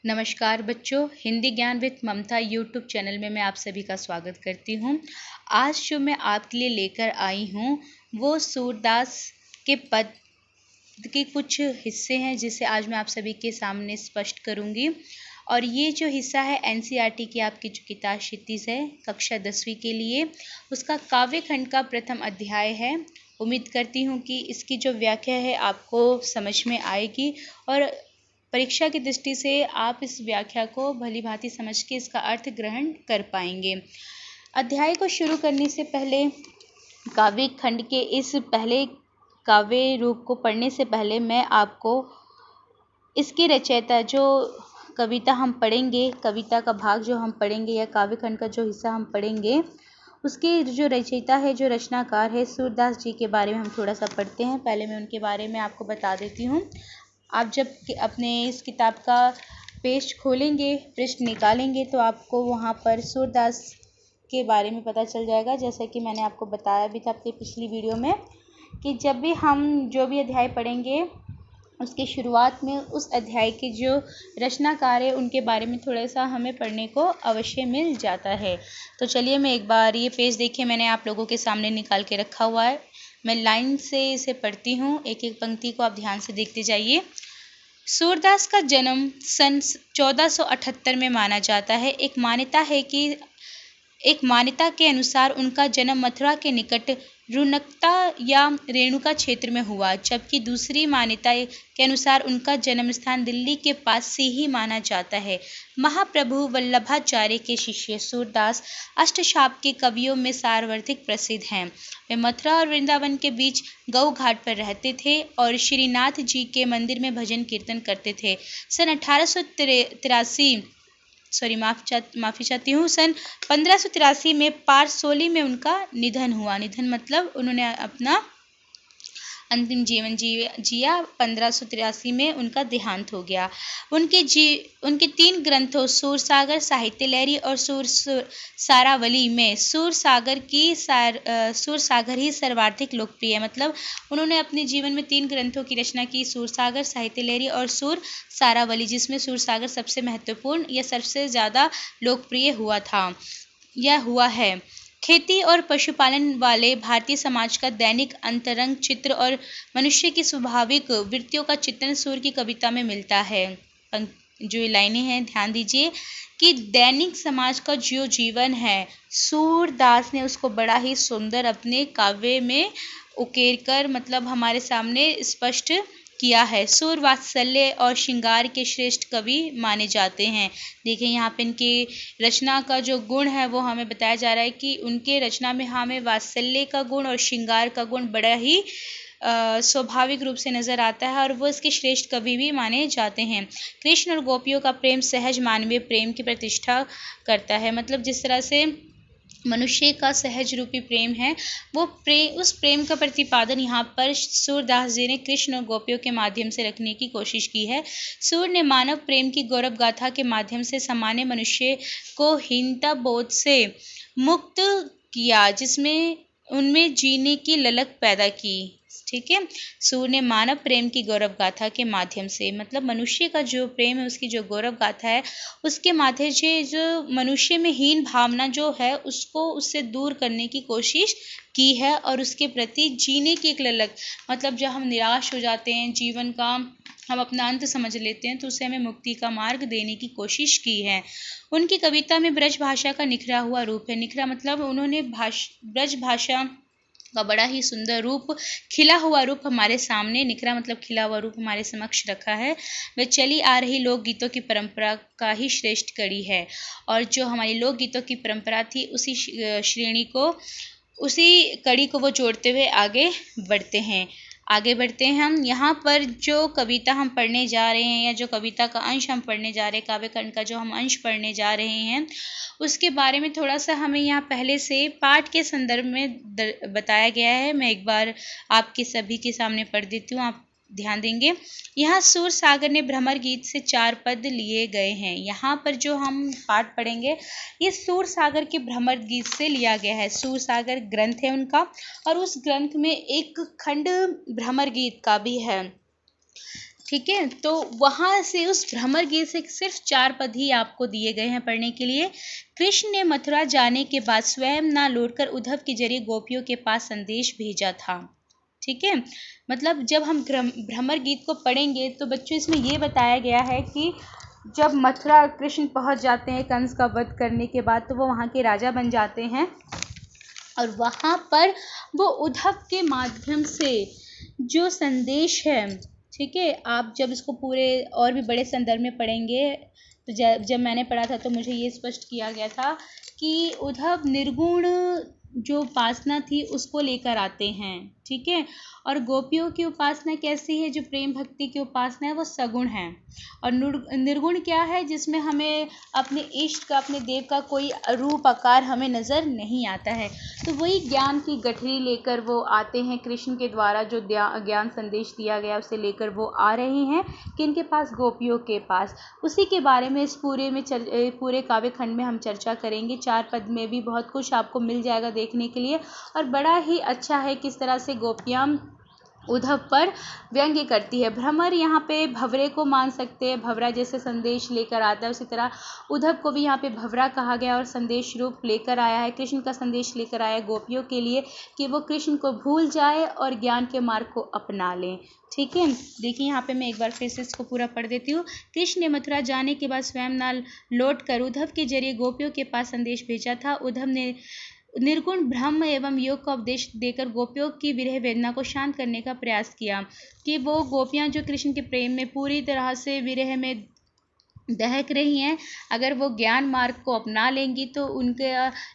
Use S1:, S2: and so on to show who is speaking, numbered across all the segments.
S1: नमस्कार बच्चों, हिंदी ज्ञान विद ममता यूट्यूब चैनल में मैं आप सभी का स्वागत करती हूँ। आज जो मैं आपके लिए लेकर आई हूँ वो सूरदास के पद के कुछ हिस्से हैं जिसे आज मैं आप सभी के सामने स्पष्ट करूँगी। और ये जो हिस्सा है एनसीईआरटी की आपकी जो किताब क्षितिज है कक्षा 10वीं के लिए, उसका काव्य खंड का प्रथम अध्याय है। उम्मीद करती हूँ कि इसकी जो व्याख्या है आपको समझ में आएगी और परीक्षा की दृष्टि से आप इस व्याख्या को भली भांति समझ के इसका अर्थ ग्रहण कर पाएंगे। अध्याय को शुरू करने से पहले काव्य खंड के इस पहले काव्य रूप को पढ़ने से पहले मैं आपको इसके रचयिता जो कविता हम पढ़ेंगे, कविता का भाग जो हम पढ़ेंगे या काव्य खंड का जो हिस्सा हम पढ़ेंगे, उसके जो रचयिता है, जो रचनाकार है, सूरदास जी के बारे में हम थोड़ा सा पढ़ते हैं। पहले मैं उनके बारे में आपको बता देती हूँ। आप जब अपने इस किताब का पेज खोलेंगे, पृष्ठ निकालेंगे तो आपको वहाँ पर सूरदास के बारे में पता चल जाएगा। जैसा कि मैंने आपको बताया भी था अपनी पिछली वीडियो में कि जब भी हम जो भी अध्याय पढ़ेंगे उसके शुरुआत में उस अध्याय के जो रचनाकार है उनके बारे में थोड़ा सा हमें पढ़ने को अवश्य मिल जाता है। तो चलिए मैं एक बार ये पेज देखिए, मैंने आप लोगों के सामने निकाल के रखा हुआ है। मैं लाइन से इसे पढ़ती हूँ, एक एक पंक्ति को आप ध्यान से देखते जाइए। सूरदास का जन्म सन 1478 में माना जाता है। एक मान्यता के अनुसार उनका जन्म मथुरा के निकट रुनकता या रेणुका क्षेत्र में हुआ, जबकि दूसरी मान्यता के अनुसार उनका जन्म स्थान दिल्ली के पास से ही माना जाता है। महाप्रभु वल्लभाचार्य के शिष्य सूरदास अष्टशाप के कवियों में सर्वाधिक प्रसिद्ध हैं। वे मथुरा और वृंदावन के बीच गौ घाट पर रहते थे और श्रीनाथ जी के मंदिर में भजन कीर्तन करते थे। सन 1583 में पारसोली में उनका निधन हुआ। निधन मतलब उन्होंने अपना अंतिम जीवन जिया। 1583 में उनका देहांत हो गया। उनके 3 ग्रंथों सूरसागर, साहित्य लहरी और सारावली में सूरसागर ही सर्वाधिक लोकप्रिय है। मतलब उन्होंने अपने जीवन में 3 ग्रंथों की रचना की, सूरसागर, साहित्य लहरी और सारावली, जिसमें सूरसागर सबसे महत्वपूर्ण या सबसे ज़्यादा लोकप्रिय हुआ है। खेती और पशुपालन वाले भारतीय समाज का दैनिक अंतरंग चित्र और मनुष्य की स्वाभाविक वृत्तियों का चित्रण सूर की कविता में मिलता है। जो लाइनें हैं ध्यान दीजिए कि दैनिक समाज का जो जीवन है, सूरदास ने उसको बड़ा ही सुंदर अपने काव्य में उकेर कर मतलब हमारे सामने स्पष्ट किया है। सूर वात्सल्य और श्रृंगार के श्रेष्ठ कवि माने जाते हैं। देखिए यहाँ पे इनकी रचना का जो गुण है वो हमें बताया जा रहा है कि उनके रचना में हमें वात्सल्य का गुण और श्रृंगार का गुण बड़ा ही स्वाभाविक रूप से नजर आता है और वो इसके श्रेष्ठ कवि भी माने जाते हैं। कृष्ण और गोपियों का प्रेम सहज मानवीय प्रेम की प्रतिष्ठा करता है। मतलब जिस तरह से मनुष्य का सहज रूपी प्रेम है, उस प्रेम का प्रतिपादन यहाँ पर सूरदास जी ने कृष्ण और गोपियों के माध्यम से रखने की कोशिश की है। सूर ने मानव प्रेम की गौरव गाथा के माध्यम से सामान्य मनुष्य को हीनता बोध से मुक्त किया, जिसमें उनमें जीने की ललक पैदा की। ठीक है, सूर ने मानव प्रेम की गौरव गाथा के माध्यम से, मतलब मनुष्य का जो प्रेम है उसकी जो गौरव गाथा है उसके माध्यम से जो मनुष्य में हीन भावना जो है उसको उससे दूर करने की कोशिश की है और उसके प्रति जीने की एक ललक, मतलब जब हम निराश हो जाते हैं, जीवन का हम अपना अंत समझ लेते हैं तो उसे हमें मुक्ति का मार्ग देने की कोशिश की है। उनकी कविता में ब्रज भाषा का निखरा हुआ रूप है। निखरा मतलब उन्होंने ब्रज भाषा का बड़ा ही सुंदर रूप, खिला हुआ रूप हमारे सामने, निखरा मतलब खिला हुआ रूप हमारे समक्ष रखा है। वह चली आ रही लोकगीतों की परंपरा का ही श्रेष्ठ कड़ी है और जो हमारी लोकगीतों की परंपरा थी उसी श्रेणी को, उसी कड़ी को वो जोड़ते हुए आगे बढ़ते हैं हम। यहाँ पर जो कविता हम पढ़ने जा रहे हैं या जो कविता का अंश हम पढ़ने जा रहे हैं, काव्य खंड का जो हम अंश पढ़ने जा रहे हैं, उसके बारे में थोड़ा सा हमें यहाँ पहले से पाठ के संदर्भ में बताया गया है। मैं एक बार आपके सभी के सामने पढ़ देती हूँ, आप ध्यान देंगे। यहाँ सूरसागर ने भ्रमर गीत से 4 पद लिए गए हैं। यहाँ पर जो हम पाठ पढ़ेंगे ये सूरसागर के भ्रमर गीत से लिया गया है। सूरसागर ग्रंथ है उनका और उस ग्रंथ में एक खंड भ्रमर गीत का भी है। ठीक है, तो वहां से उस भ्रमर गीत से सिर्फ 4 पद ही आपको दिए गए हैं पढ़ने के लिए। कृष्ण ने मथुरा जाने के बाद स्वयं ना लौटकर उद्धव के जरिए गोपियों के पास संदेश भेजा था। ठीक है, मतलब जब हम भ्रमर गीत को पढ़ेंगे तो बच्चों इसमें ये बताया गया है कि जब मथुरा कृष्ण पहुंच जाते हैं कंस का वध करने के बाद, तो वो वहाँ के राजा बन जाते हैं और वहाँ पर वो उद्धव के माध्यम से जो संदेश है, ठीक है, आप जब इसको पूरे और भी बड़े संदर्भ में पढ़ेंगे तो जब मैंने पढ़ा था तो मुझे ये स्पष्ट किया गया था कि उद्धव निर्गुण जो उपासना थी उसको लेकर आते हैं। ठीक है, और गोपियों की उपासना कैसी है, जो प्रेम भक्ति की उपासना है वो सगुण है। और निर्गुण क्या है, जिसमें हमें अपने इष्ट का, अपने देव का कोई रूप आकार हमें नज़र नहीं आता है। तो वही ज्ञान की गठरी लेकर वो आते हैं, कृष्ण के द्वारा जो ज्ञान संदेश दिया गया उसे लेकर वो आ रहे हैं किनके पास, गोपियों के पास। उसी के बारे में इस पूरे काव्य खंड में हम चर्चा करेंगे। 4 पद में भी बहुत कुछ आपको मिल जाएगा देखने के लिए, और बड़ा ही अच्छा है किस तरह से गोपियाँ उद्धव पर व्यंग्य करती है। भ्रमर यहाँ पे भंवरे को मान सकते हैं, भंवरा जैसे संदेश लेकर आता है उसी तरह उद्धव को भी यहाँ पे भंवरा कहा गया और संदेश रूप लेकर आया है, कृष्ण का संदेश लेकर आया है गोपियों के लिए कि वो कृष्ण को भूल जाए और ज्ञान के मार्ग को अपना लें। ठीक है, देखिए यहाँ पे मैं एक बार फिर से इसको पूरा पढ़ देती हूँ। कृष्ण ने मथुरा जाने के बाद स्वयं न लौट कर उद्धव के जरिए गोपियों के पास संदेश भेजा था। उद्धव ने निर्गुण ब्रह्म एवं योग का उपदेश देकर गोपियों की विरह वेदना को शांत करने का प्रयास किया कि वो गोपियाँ जो कृष्ण के प्रेम में पूरी तरह से विरह में दहक रही हैं, अगर वो ज्ञान मार्ग को अपना लेंगी तो उनके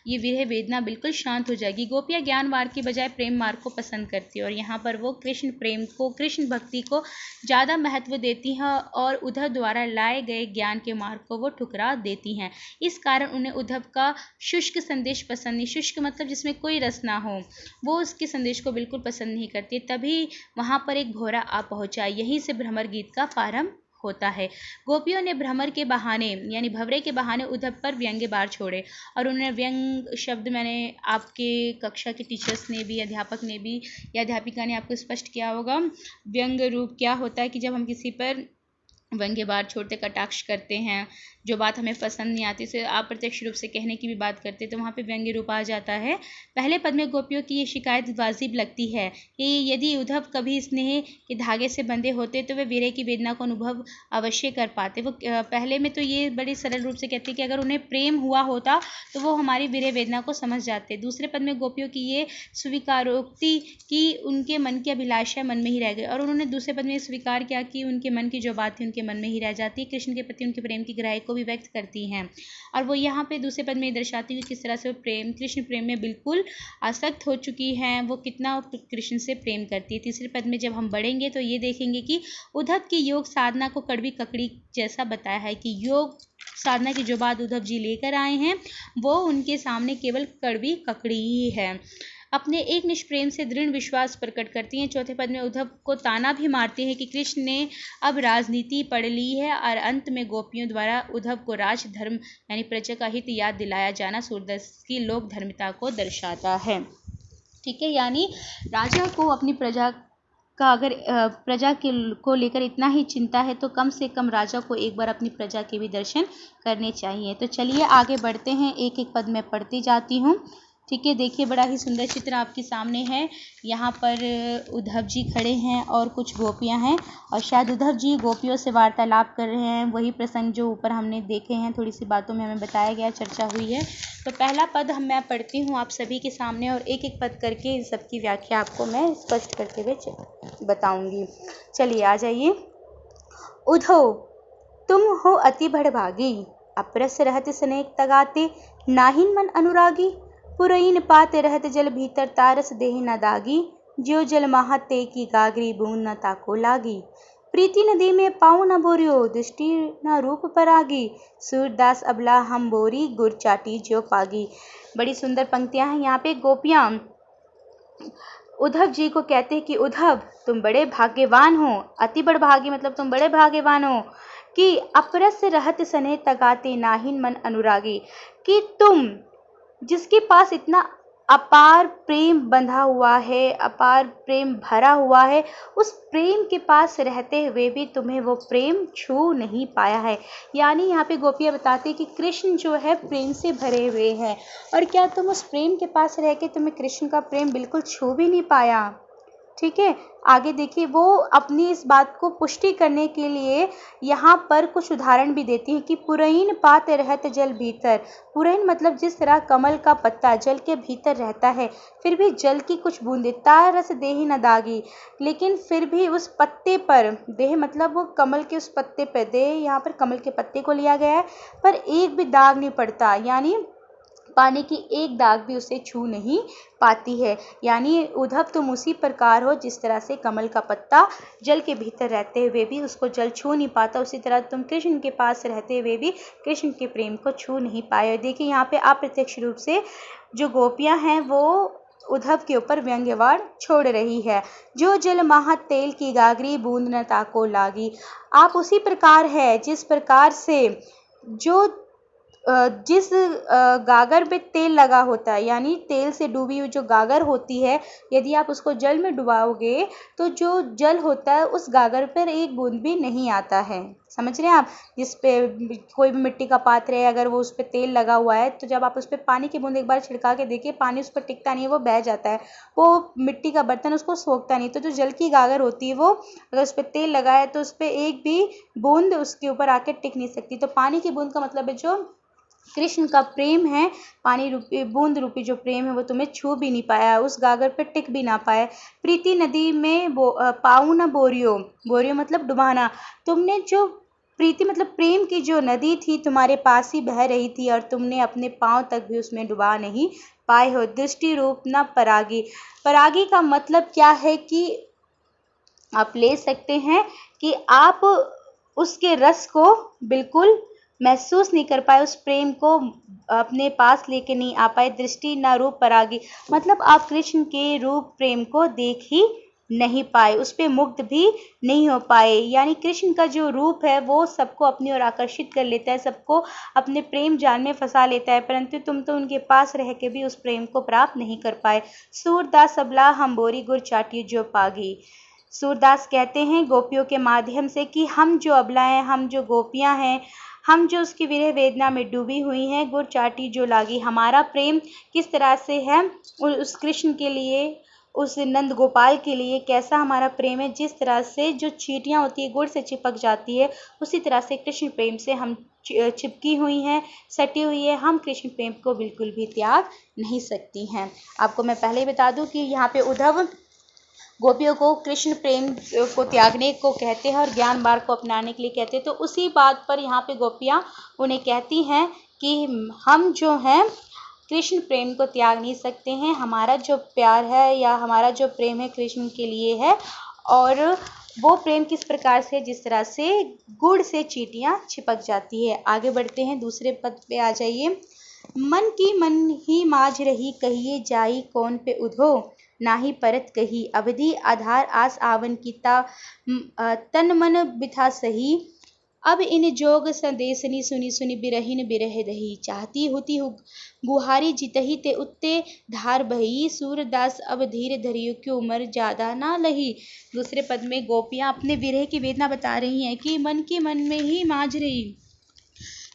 S1: ये विरह वेदना बिल्कुल शांत हो जाएगी। गोपियाँ ज्ञान मार्ग की बजाय प्रेम मार्ग को पसंद करती है और यहाँ पर वो कृष्ण प्रेम को, कृष्ण भक्ति को ज़्यादा महत्व देती हैं और उद्धव द्वारा लाए गए ज्ञान के मार्ग को वो ठुकरा देती हैं। इस कारण उन्हें उद्धव का शुष्क संदेश पसंद नहीं, शुष्क मतलब जिसमें कोई रस ना हो, वो उसके संदेश को बिल्कुल पसंद नहीं करती। तभी वहाँ पर एक भौरा आ पहुँचा। यहीं से भ्रमर गीत का प्रारंभ होता है। गोपियों ने भ्रमर के बहाने यानी भंवरे के बहाने उद्धव पर व्यंग्य बार छोड़े और उन्होंने व्यंग शब्द, मैंने आपके कक्षा के टीचर्स ने भी, अध्यापक ने भी या अध्यापिका ने आपको स्पष्ट किया होगा, व्यंग रूप क्या होता है कि जब हम किसी पर व्यंग्य बार छोड़ते, कटाक्ष करते हैं, जो बात हमें पसंद नहीं आती उसे अप्रत्यक्ष रूप से कहने की भी बात करते तो वहाँ पे व्यंग्य रूप आ जाता है। पहले पद में गोपियों की ये शिकायत वाजिब लगती है कि यदि उद्धव कभी स्नेह के धागे से बंधे होते तो वे विरह की वेदना को अनुभव अवश्य कर पाते। वो पहले में तो ये बड़े सरल रूप से कहते कि अगर उन्हें प्रेम हुआ होता तो वो हमारी विरह वेदना को समझ जाते। दूसरे पद में गोपियों की ये स्वीकारोक्ति कि उनके मन की अभिलाषा मन में ही रह गई और उन्होंने दूसरे पद में स्वीकार किया कि उनके मन की जो बात थी उनके मन में ही रह जाती है, कृष्ण के प्रति उनके प्रेम की गहराई को भी व्यक्त करती हैं। और वो यहाँ पे दूसरे पद में दर्शाती हुई किस तरह से वो कृष्ण प्रेम में बिल्कुल आसक्त हो चुकी हैं, वो कितना कृष्ण से प्रेम करती है। तीसरे पद में जब हम बढ़ेंगे तो ये देखेंगे कि उद्धव की योग साधना को कड़वी ककड़ी जैसा बताया है कि योग साधना की जो बात उद्धव जी लेकर आए हैं वो उनके सामने केवल कड़वी ककड़ी ही है। अपने एक निष्प्रेम से दृढ़ विश्वास प्रकट करती हैं। चौथे पद में उद्धव को ताना भी मारती हैं कि कृष्ण ने अब राजनीति पढ़ ली है और अंत में गोपियों द्वारा उद्धव को राजधर्म यानी प्रजा का हित याद दिलाया जाना सूरदास की लोक धर्मिता को दर्शाता है। ठीक है, यानी राजा को अपनी प्रजा का अगर प्रजा के को लेकर इतना ही चिंता है तो कम से कम राजा को एक बार अपनी प्रजा के भी दर्शन करने चाहिए। तो चलिए आगे बढ़ते हैं, एक एक पद में पढ़ती जाती हूँ। ठीक है, देखिए बड़ा ही सुंदर चित्र आपके सामने है। यहाँ पर उद्धव जी खड़े हैं और कुछ गोपियाँ हैं और शायद उद्धव जी गोपियों से वार्तालाप कर रहे हैं, वही प्रसंग जो ऊपर हमने देखे हैं, थोड़ी सी बातों में हमें बताया गया, चर्चा हुई है। तो पहला पद मैं पढ़ती हूँ आप सभी के सामने और एक एक पद करके इन सबकी व्याख्या आपको मैं स्पष्ट करते हुए बताऊँगी। चलिए आ जाइए। उद्धव तुम हो अति बड़भागी, अपरस रहत स्नेह तगाते, नाहिन मन अनुरागी, पुरईन पाते रहत जल भीतर तारस देह न दागी, ज्यो जल महाते की गागरी बूंद न ताको लागी, प्रीति नदी में पाँव न बोरियो, दृष्टि न रूप परागी, सूरदास अबला हम बोरी, गुर चाटी ज्यो पागी। बड़ी सुंदर पंक्तियां हैं। यहाँ पे गोपियां उद्धव जी को कहते हैं कि उद्धव तुम बड़े भाग्यवान हो, अति बड़भागी मतलब तुम बड़े भाग्यवान हो, कि अपरस रहत स्नेह तगाते नाहिन मन अनुरागी, कि तुम जिसके पास इतना अपार प्रेम बंधा हुआ है, अपार प्रेम भरा हुआ है, उस प्रेम के पास रहते हुए भी तुम्हें वो प्रेम छू नहीं पाया है। यानी यहाँ पे गोपियाँ बताती कि कृष्ण जो है प्रेम से भरे हुए हैं, और क्या तुम उस प्रेम के पास रह के तुम्हें कृष्ण का प्रेम बिल्कुल छू भी नहीं पाया। ठीक है, आगे देखिए, वो अपनी इस बात को पुष्टि करने के लिए यहाँ पर कुछ उदाहरण भी देती हैं कि पुरैन पात रहत जल भीतर। पुरैन मतलब जिस तरह कमल का पत्ता जल के भीतर रहता है, फिर भी जल की कुछ बूंदें तारस देहि न दागी, लेकिन फिर भी उस पत्ते पर, देह मतलब वो कमल के उस पत्ते पर, देह यहाँ पर कमल के पत्ते को लिया गया है, पर एक भी दाग नहीं पड़ता, यानी पानी की एक दाग भी उसे छू नहीं पाती है। यानी उद्धव तुम उसी प्रकार हो जिस तरह से कमल का पत्ता जल के भीतर रहते हुए भी उसको जल छू नहीं पाता, उसी तरह तुम कृष्ण के पास रहते हुए भी कृष्ण के प्रेम को छू नहीं पाए। देखिए यहाँ पे अप्रत्यक्ष रूप से जो गोपियाँ हैं वो उद्धव के ऊपर व्यंग्यवार छोड़ रही है। जो जल महा तेल की गागरी बूंद न ताको लागी। आप उसी प्रकार है जिस प्रकार से जो जिस गागर पे तेल लगा होता है, यानी तेल से डूबी हुई जो गागर होती है, यदि आप उसको जल में डुबाओगे तो जो जल होता है उस गागर पर एक बूंद भी नहीं आता है। समझ रहे हैं आप? जिस पे कोई भी मिट्टी का पात्र है, अगर वो उस पर तेल लगा हुआ है तो जब आप उस पर पानी की बूंद एक बार छिड़का के देखिए, पानी उस पर टिकता नहीं है, वो बह जाता है, वो मिट्टी का बर्तन उसको सोखता नहीं। तो जो जल की गागर होती है, वो अगर उस पर तेल लगा है तो उस पर एक भी बूंद उसके ऊपर आके टिक नहीं सकती। तो पानी की बूंद का मतलब है जो कृष्ण का प्रेम है, पानी रूपी बूंद रूपी जो प्रेम है वो तुम्हें छू भी नहीं पाया, उस गागर पे टिक भी ना पाए। प्रीति नदी में पाऊ न बोरियो, बोरियो मतलब डुबाना। तुमने जो प्रीति मतलब प्रेम की जो नदी थी तुम्हारे पास ही बह रही थी और तुमने अपने पांव तक भी उसमें डुबा नहीं पाए हो। दृष्टि रूप न परागी। परागी का मतलब क्या है कि आप ले सकते हैं कि आप उसके रस को बिल्कुल महसूस नहीं कर पाए, उस प्रेम को अपने पास लेके नहीं आ पाए। दृष्टि न रूप परागी मतलब आप कृष्ण के रूप प्रेम को देख ही नहीं पाए, उस पर मुग्ध भी नहीं हो पाए। यानी कृष्ण का जो रूप है वो सबको अपनी ओर आकर्षित कर लेता है, सबको अपने प्रेम जाल में फंसा लेता है, परंतु तुम तो उनके पास रह के भी उस प्रेम को प्राप्त नहीं कर पाए। सूरदास सबला हम बोरी गुर चाटी जो पागी। सूरदास कहते हैं गोपियों के माध्यम से कि हम जो अबला हैं, हम जो गोपियां हैं, हम जो उसकी विरह वेदना में डूबी हुई हैं, गुड़ चाटी जो लागी। हमारा प्रेम किस तरह से है उस कृष्ण के लिए, उस नंद गोपाल के लिए कैसा हमारा प्रेम है, जिस तरह से जो चींटियाँ होती है गुड़ से चिपक जाती है, उसी तरह से कृष्ण प्रेम से हम चिपकी हुई हैं, सटी हुई है। हम कृष्ण प्रेम को बिल्कुल भी त्याग नहीं सकती हैं। आपको मैं पहले ही बता दूं कि यहाँ पे उद्धव गोपियों को कृष्ण प्रेम को त्यागने को कहते हैं और ज्ञान मार्ग को अपनाने के लिए कहते हैं। तो उसी बात पर यहाँ पे गोपियाँ उन्हें कहती हैं कि हम जो हैं कृष्ण प्रेम को त्याग नहीं सकते हैं, हमारा जो प्यार है या हमारा जो प्रेम है कृष्ण के लिए है, और वो प्रेम किस प्रकार से, जिस तरह से गुड़ से चींटियाँ चिपक जाती है। आगे बढ़ते हैं, दूसरे पद पे आ जाइए। मन की मन ही माझ रही, कहिए जाई कौन पे उधो, नाही परत कही अवधि आधार आस आवन की तन मन बिथा सही। अब इन जोग संदेशनी सुनी सुनी बिरहिन बिरह दही, चाहती होती गुहारी जितही ते उत्ते धार बही, सूरदास अब धीर धरियो की उम्र ज्यादा ना लही। दूसरे पद में गोपियां अपने विरह की वेदना बता रही हैं कि मन की मन में ही मांझ रही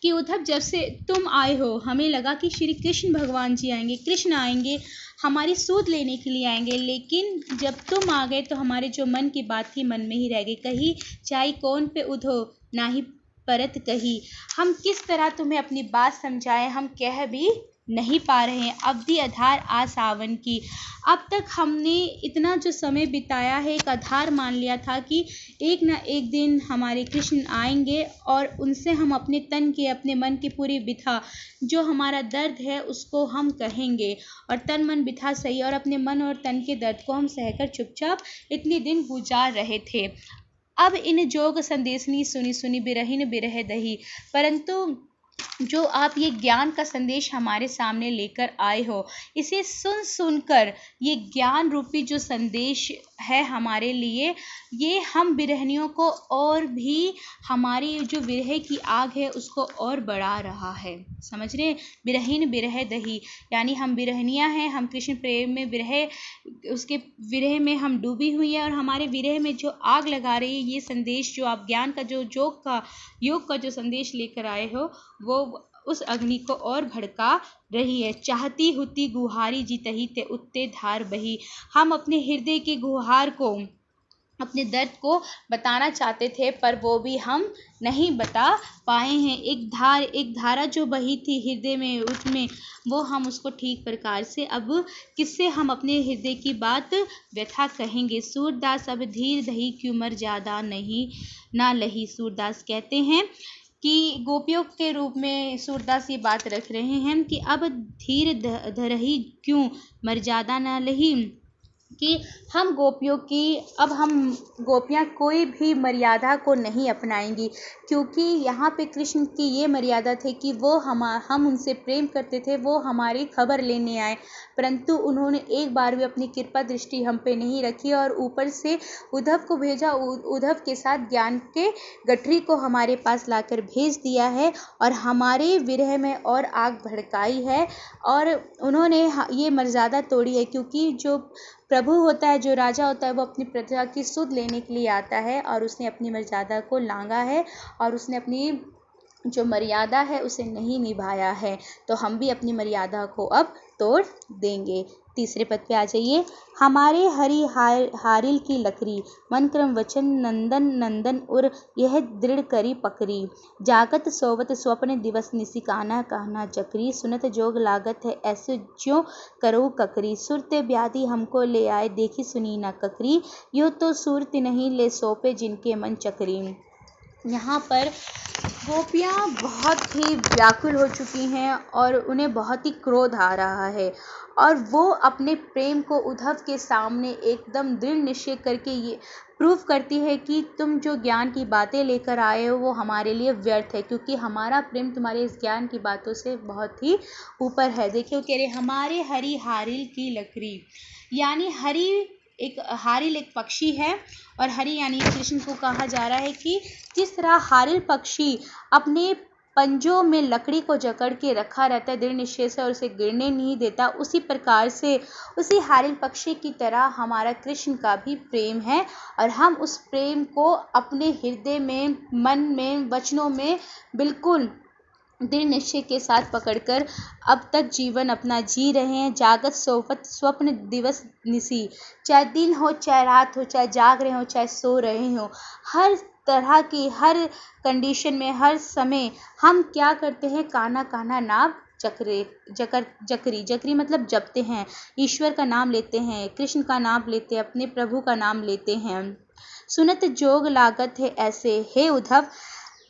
S1: कि उद्धव जब से तुम आए हो हमें लगा कि श्री कृष्ण भगवान जी आएंगे, कृष्ण आएंगे, हमारी सूद लेने के लिए आएंगे, लेकिन जब तुम आ गए तो हमारे जो मन की बात थी मन में ही रह गई। कही चाहे कौन पे उधो नाही परत कही। हम किस तरह तुम्हें अपनी बात समझाएं, हम कह भी नहीं पा रहे हैं। अवधि आधार आ सावन की, अब तक हमने इतना जो समय बिताया है एक आधार मान लिया था कि एक ना एक दिन हमारे कृष्ण आएंगे और उनसे हम अपने तन के, अपने मन की पूरी बिथा, जो हमारा दर्द है उसको हम कहेंगे, और तन मन बिथा सही, और अपने मन और तन के दर्द को हम सहकर चुपचाप इतने दिन गुजार रहे थे। अब इन जोग संदेशनी सुनी सुनी बिरहिन बिरह दही, परंतु जो आप ये ज्ञान का संदेश हमारे सामने लेकर आए हो, इसे सुन सुनकर ये ज्ञान रूपी जो संदेश है हमारे लिए, ये हम बिरहनियों को और भी हमारी जो विरह की आग है उसको और बढ़ा रहा है। समझ रहे हैं? बिरहीन बिरह दही, यानी हम बिरहनियाँ हैं, हम कृष्ण प्रेम में विरह, उसके विरह में हम डूबी हुई हैं, और हमारे विरह में जो आग लगा रही है ये संदेश जो आप ज्ञान का जो योग का जो संदेश लेकर आए हो, वो उस अग्नि को और भड़का रही है। चाहती हुती गुहारी जितही ते उत्ते धार बही। हम अपने हृदय के गुहार को, अपने दर्द को बताना चाहते थे, पर वो भी हम नहीं बता पाए हैं। एक धारा जो बही थी हृदय में, उसमें वो हम उसको ठीक प्रकार से अब किससे हम अपने हृदय की बात व्यथा कहेंगे। सूरदास अब धीर दही क्यों मर ज्यादा नहीं ना लही। सूरदास कहते हैं कि गोपियों के रूप में सूरदास ये बात रख रहे हैं कि अब धीर धरही क्यों मर्यादा न लही, कि हम गोपियों की, अब हम गोपियाँ कोई भी मर्यादा को नहीं अपनाएंगी, क्योंकि यहाँ पे कृष्ण की ये मर्यादा थी कि वो हम उनसे प्रेम करते थे, वो हमारी खबर लेने आए, परंतु उन्होंने एक बार भी अपनी कृपा दृष्टि हम पे नहीं रखी और ऊपर से उद्धव को भेजा। उद्धव के साथ ज्ञान के गठरी को हमारे पास लाकर भेज दिया है और हमारे विरह में और आग भड़काई है, और उन्होंने ये मर्यादा तोड़ी है, क्योंकि जो प्रभु होता है, जो राजा होता है, वो अपनी प्रजा की सुध लेने के लिए आता है, और उसने अपनी मर्यादा को लांघा है और उसने अपनी जो मर्यादा है उसे नहीं निभाया है। तो हम भी अपनी मर्यादा को अब तोड़ देंगे। तीसरे पद पे आ जाइए। हमारे हरि हारिल की लकड़ी, मन क्रम वचन नंदन नंदन उर यह दृढ़ करी पकड़ी। जागत सोवत स्वप्न दिवस निसी काना कहना चक्री। सुनत जोग लागत है ऐसे ज्यों करो ककरी। सुरते व्याधि हमको ले आए देखी सुनी ना ककरी। यो तो सूरत नहीं ले सौंपे जिनके मन चक्री। यहाँ पर गोपियाँ बहुत ही व्याकुल हो चुकी हैं और उन्हें बहुत ही क्रोध आ रहा है, और वो अपने प्रेम को उद्धव के सामने एकदम दृढ़ निश्चय करके ये प्रूव करती है कि तुम जो ज्ञान की बातें लेकर आए हो वो हमारे लिए व्यर्थ है, क्योंकि हमारा प्रेम तुम्हारे इस ज्ञान की बातों से बहुत ही ऊपर है। देखिए, कह रहे हमारे हरि हारिल की लकड़ी, यानी हरि एक हारिल एक पक्षी है, और हरि यानी कृष्ण को कहा जा रहा है कि जिस तरह हारिल पक्षी अपने पंजों में लकड़ी को जकड़ के रखा रहता है दृढ़ निश्चय से और उसे गिरने नहीं देता, उसी प्रकार से उसी हारिल पक्षी की तरह हमारा कृष्ण का भी प्रेम है, और हम उस प्रेम को अपने हृदय में, मन में, वचनों में बिल्कुल दृढ़ निश्चय के साथ पकड़कर अब तक जीवन अपना जी रहे हैं। जागत सोवत स्वप्न दिवस निसी, चाहे दिन हो, चाहे रात हो, चाहे जाग रहे हो, चाहे सो रहे हो, हर तरह की, हर कंडीशन में, हर समय हम क्या करते हैं, काना काना नाम जकरी। जकरी मतलब जपते हैं, ईश्वर का नाम लेते हैं, कृष्ण का नाम लेते हैं, अपने प्रभु का नाम लेते हैं। सुनत जोग लागत है ऐसे हे उद्धव,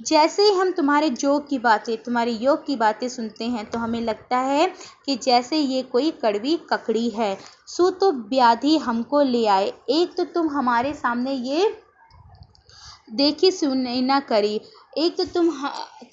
S1: जैसे ही हम तुम्हारे जोग की बातें, तुम्हारे योग की बातें सुनते हैं तो हमें लगता है कि जैसे ये कोई कड़वी ककड़ी है। सो तो व्याधि हमको ले आए, एक तो तुम हमारे सामने ये देखी सुनी ना करी, एक तो तुम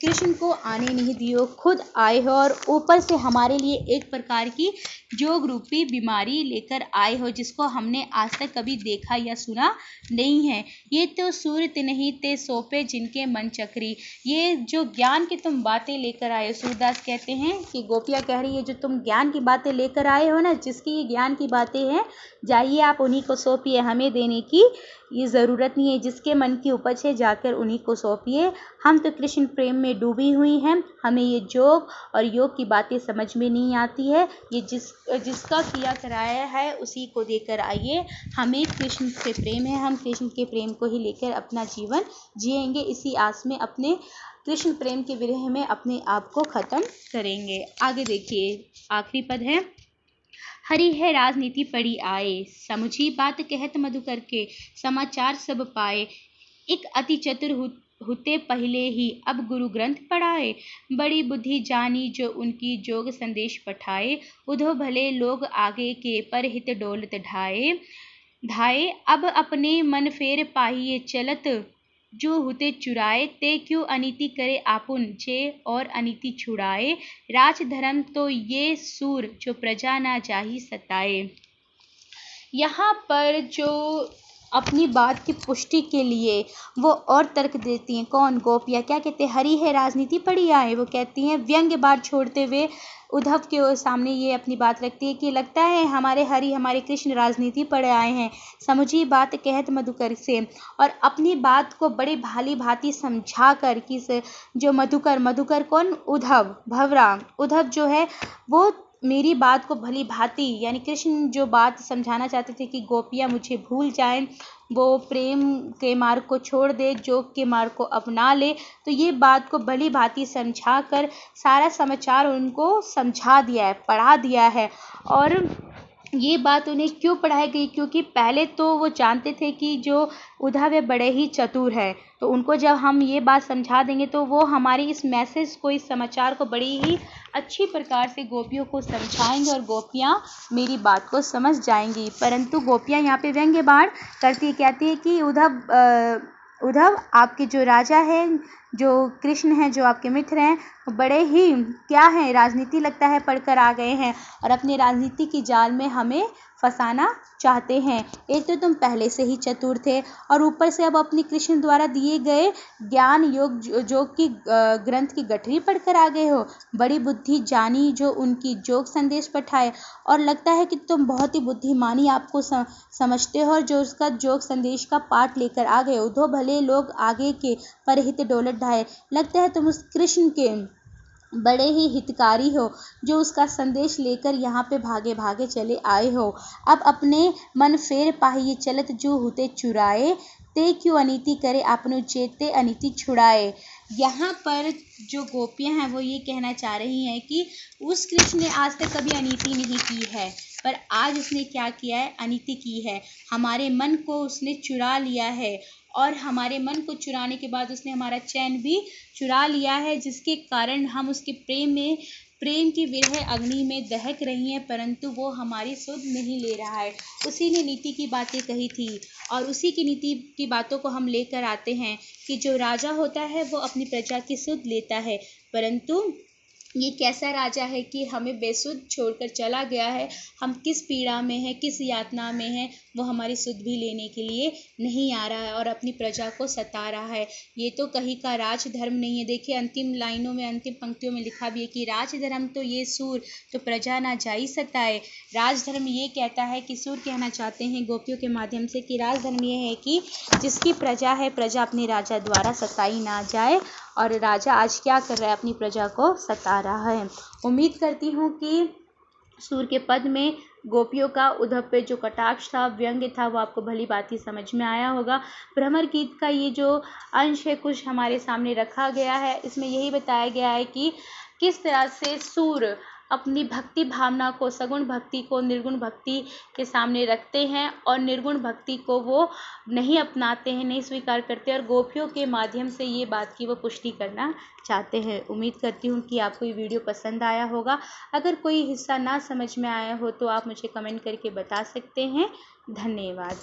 S1: कृष्ण को आने नहीं दियो, खुद आए हो, और ऊपर से हमारे लिए एक प्रकार की जोग रूपी बीमारी लेकर आए हो जिसको हमने आज तक कभी देखा या सुना नहीं है। ये तो सूरत नहीं ते सोपे जिनके मन चक्री। ये जो ज्ञान की तुम बातें लेकर आए हो, सूरदास कहते हैं कि गोपियाँ कह रही है जो तुम ज्ञान की बातें लेकर आए हो ना, जिसकी ये ज्ञान की बातें हैं, जाइए आप उन्हीं को सौंपिए, हमें देने की ये ज़रूरत नहीं है। जिसके मन की उपज है जाकर उन्हीं को सौंपिए। हम तो कृष्ण प्रेम में डूबी हुई हैं, हमें ये जोग और योग की बातें समझ में नहीं आती है। ये जिसका किया कराया है उसी को देकर आइए। हमें कृष्ण से प्रेम है, हम कृष्ण के प्रेम को ही लेकर अपना जीवन जिएंगे, इसी आस में अपने कृष्ण प्रेम के विरह में अपने आप को ख़त्म करेंगे। आगे देखिए, आखिरी पद है। हरि है राजनीति पड़ी आए, समुझी बात कहत मधुकर के, समाचार सब पाए। एक अति चतुर हुते पहले ही अब गुरु ग्रंथ पढ़ाए, बड़ी बुद्धि जानी जो उनकी जोग संदेश पठाए। उधो भले लोग आगे के पर हित डोलत ढाए, अब अपने मन फेर पाहिए चलत जो हुते चुराए, ते क्यों अनीति करे आपुन, जे और अनीति छुड़ाए। राज धर्म तो ये सूर, जो प्रजा ना जाहि सताए। यहाँ पर जो अपनी बात की पुष्टि के लिए वो और तर्क देती हैं। कौन? गोपियाँ। क्या कहते हैं? हरी है राजनीति पढ़ी आए। वो कहती हैं व्यंग्य बात छोड़ते हुए उद्धव के सामने ये अपनी बात रखती है कि लगता है हमारे हरि, हमारे कृष्ण राजनीति पढ़े आए हैं। समझी बात कहत मधुकर से, और अपनी बात को बड़ी भाली भांति समझा कर किस जो मधुकर कौन? उद्धव, भंवरा उद्धव जो है वो मेरी बात को भली भांति, यानी कृष्ण जो बात समझाना चाहते थे कि गोपियाँ मुझे भूल जाएं, वो प्रेम के मार्ग को छोड़ दे, जोग के मार्ग को अपना ले, तो ये बात को भली भांति समझा कर सारा समाचार उनको समझा दिया है, पढ़ा दिया है। और ये बात उन्हें क्यों पढ़ाई गई? क्योंकि पहले तो वो जानते थे कि जो उद्धव है बड़े ही चतुर है, तो उनको जब हम ये बात समझा देंगे तो वो हमारी इस मैसेज को, इस समाचार को बड़ी ही अच्छी प्रकार से गोपियों को समझाएंगे और गोपियाँ मेरी बात को समझ जाएंगी। परंतु गोपियाँ यहाँ पे व्यंग्य बाण करती, कहती है कि उद्धव आपके जो राजा हैं, जो कृष्ण हैं, जो आपके मित्र हैं, बड़े ही क्या हैं, राजनीति लगता है पढ़कर आ गए हैं और अपनी राजनीति की जाल में हमें फंसाना चाहते हैं। एक तो तुम पहले से ही चतुर थे और ऊपर से अब अपनी कृष्ण द्वारा दिए गए ज्ञान योग की ग्रंथ की गठरी पढ़कर आ गए हो। बड़ी बुद्धि जानी जो उनकी जोग संदेश पठाए, और लगता है कि तुम बहुत ही बुद्धिमानी आपको समझते हो और जो उसका जोग संदेश का पाठ लेकर आ गए हो। दो भले लोग आगे के परहित डोलत ढाए, लगता है तुम उस कृष्ण के बड़े ही हितकारी हो जो उसका संदेश लेकर यहाँ पे भागे भागे चले आए हो। अब अपने मन फेर पाहिए चलत जो हुते चुराए, ते क्यों अनीति करे आपनु चेते अनीति छुड़ाए। यहाँ पर जो गोपियाँ हैं वो ये कहना चाह रही हैं कि उस कृष्ण ने आज तक कभी अनीति नहीं की है, पर आज उसने क्या किया है? अनीति की है। हमारे मन को उसने चुरा लिया है और हमारे मन को चुराने के बाद उसने हमारा चैन भी चुरा लिया है, जिसके कारण हम उसके प्रेम की विरह अग्नि में दहक रही हैं, परंतु वो हमारी सुध नहीं ले रहा है। उसी ने नीति की बातें कही थी और उसी की नीति की बातों को हम लेकर आते हैं कि जो राजा होता है वो अपनी प्रजा की सुध लेता है, परंतु ये कैसा राजा है कि हमें बेसुध छोड़कर चला गया है। हम किस पीड़ा में हैं, किस यातना में हैं, वो हमारी सुध भी लेने के लिए नहीं आ रहा है और अपनी प्रजा को सता रहा है। ये तो कहीं का राजधर्म नहीं है। देखिए अंतिम लाइनों में, अंतिम पंक्तियों में लिखा भी है कि राजधर्म तो ये सूर, तो प्रजा ना जाई सताए। राजधर्म ये कहता है कि सूर कहना चाहते हैं गोपियों के माध्यम से कि राजधर्म ये है कि जिसकी प्रजा है, प्रजा अपने राजा द्वारा सताई ना जाए, और राजा आज क्या कर रहा है? अपनी प्रजा को सता रहा है। उम्मीद करती हूँ कि सूर के पद में गोपियों का उद्धव पे जो कटाक्ष था, व्यंग्य था, वो आपको भली भांति समझ में आया होगा। भ्रमर गीत का ये जो अंश है कुछ हमारे सामने रखा गया है, इसमें यही बताया गया है कि किस तरह से सूर अपनी भक्ति भावना को, सगुण भक्ति को निर्गुण भक्ति के सामने रखते हैं और निर्गुण भक्ति को वो नहीं अपनाते हैं, नहीं स्वीकार करते, और गोपियों के माध्यम से ये बात की वो पुष्टि करना चाहते हैं। उम्मीद करती हूँ कि आपको ये वीडियो पसंद आया होगा। अगर कोई हिस्सा ना समझ में आया हो तो आप मुझे कमेंट करके बता सकते हैं। धन्यवाद।